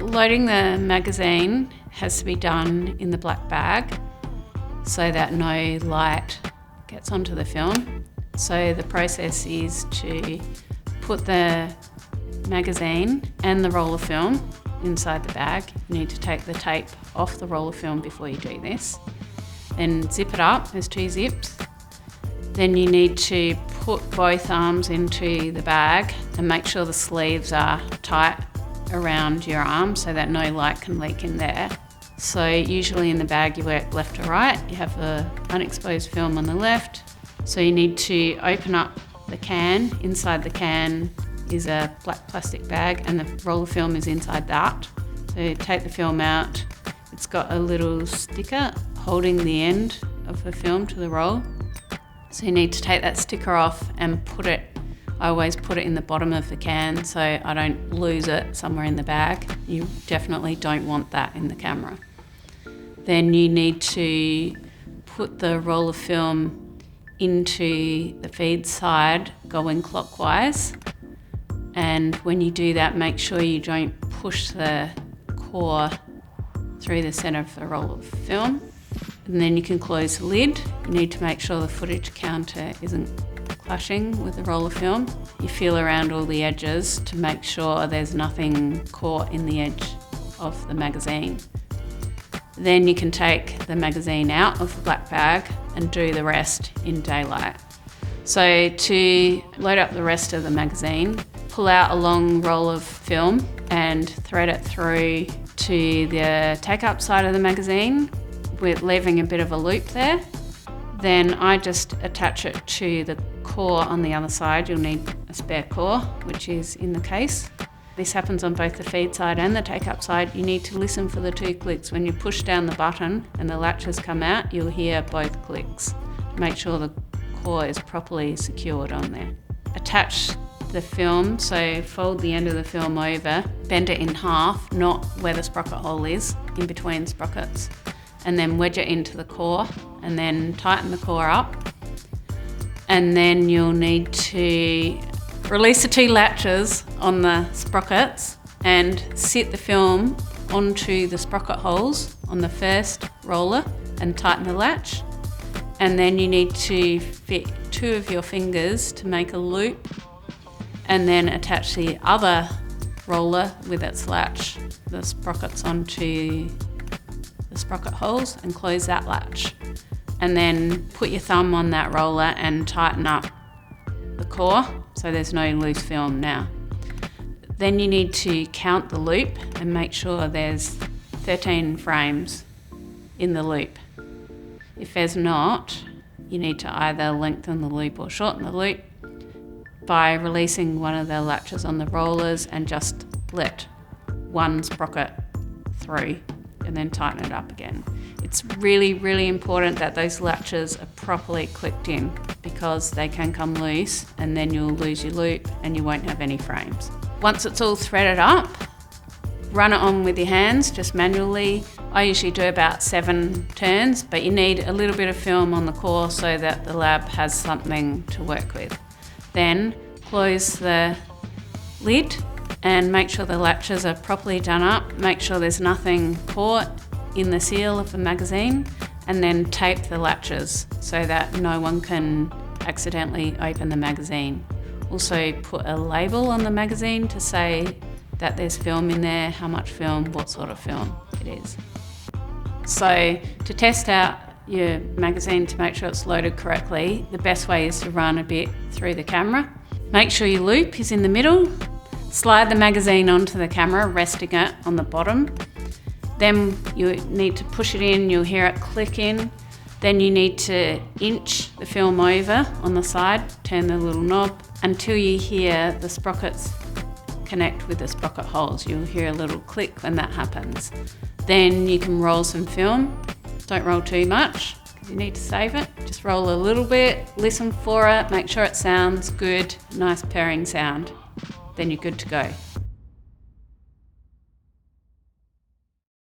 Loading the magazine has to be done in the black bag so that no light gets onto the film. So the process is to put the magazine and the roll of film inside the bag. You need to take the tape off the roll of film before you do this. Then zip it up, there's 2 zips. Then you need to put both arms into the bag and make sure the sleeves are tight around your arm so that no light can leak in there. So usually in the bag you work left to right. You have the unexposed film on the left. So you need to open up the can. Inside the can is a black plastic bag and the roll of film is inside that. So you take the film out. It's got a little sticker holding the end of the film to the roll. So you need to take that sticker off and put it, I always put it in the bottom of the can so I don't lose it somewhere in the bag. You definitely don't want that in the camera. Then you need to put the roll of film into the feed side going clockwise. And when you do that, make sure you don't push the core through the centre of the roll of film. And then you can close the lid. You need to make sure the footage counter isn't clashing with the roll of film. You feel around all the edges to make sure there's nothing caught in the edge of the magazine. Then you can take the magazine out of the black bag and do the rest in daylight. So to load up the rest of the magazine, pull out a long roll of film and thread it through to the take-up side of the magazine, with leaving a bit of a loop there. Then I just attach it to the core on the other side. You'll need a spare core, which is in the case. This happens on both the feed side and the take-up side. You need to listen for the 2 clicks. When you push down the button and the latches come out, you'll hear both clicks. Make sure the core is properly secured on there. Attach the film, so fold the end of the film over, bend it in half, not where the sprocket hole is, in between sprockets, and then wedge it into the core and then tighten the core up. And then you'll need to release the 2 latches on the sprockets and sit the film onto the sprocket holes on the first roller and tighten the latch. And then you need to fit 2 of your fingers to make a loop and then attach the other roller with its latch, the sprockets onto the sprocket holes and close that latch. And then put your thumb on that roller and tighten up the core so there's no loose film now. Then you need to count the loop and make sure there's 13 frames in the loop. If there's not, you need to either lengthen the loop or shorten the loop by releasing one of the latches on the rollers and just let one sprocket through and then tighten it up again. It's really, really important that those latches are properly clicked in because they can come loose and then you'll lose your loop and you won't have any frames. Once it's all threaded up, run it on with your hands, just manually. I usually do about 7 turns, but you need a little bit of film on the core so that the lab has something to work with. Then close the lid and make sure the latches are properly done up. Make sure there's nothing caught in the seal of the magazine, and then tape the latches so that no one can accidentally open the magazine. Also put a label on the magazine to say that there's film in there, how much film, what sort of film it is. So to test out your magazine to make sure it's loaded correctly, the best way is to run a bit through the camera. Make sure your loop is in the middle. Slide the magazine onto the camera, resting it on the bottom. Then you need to push it in, you'll hear it click in. Then you need to inch the film over on the side, turn the little knob until you hear the sprockets connect with the sprocket holes. You'll hear a little click when that happens. Then you can roll some film. Don't roll too much because you need to save it. Just roll a little bit, listen for it, make sure it sounds good, nice purring sound. Then you're good to go.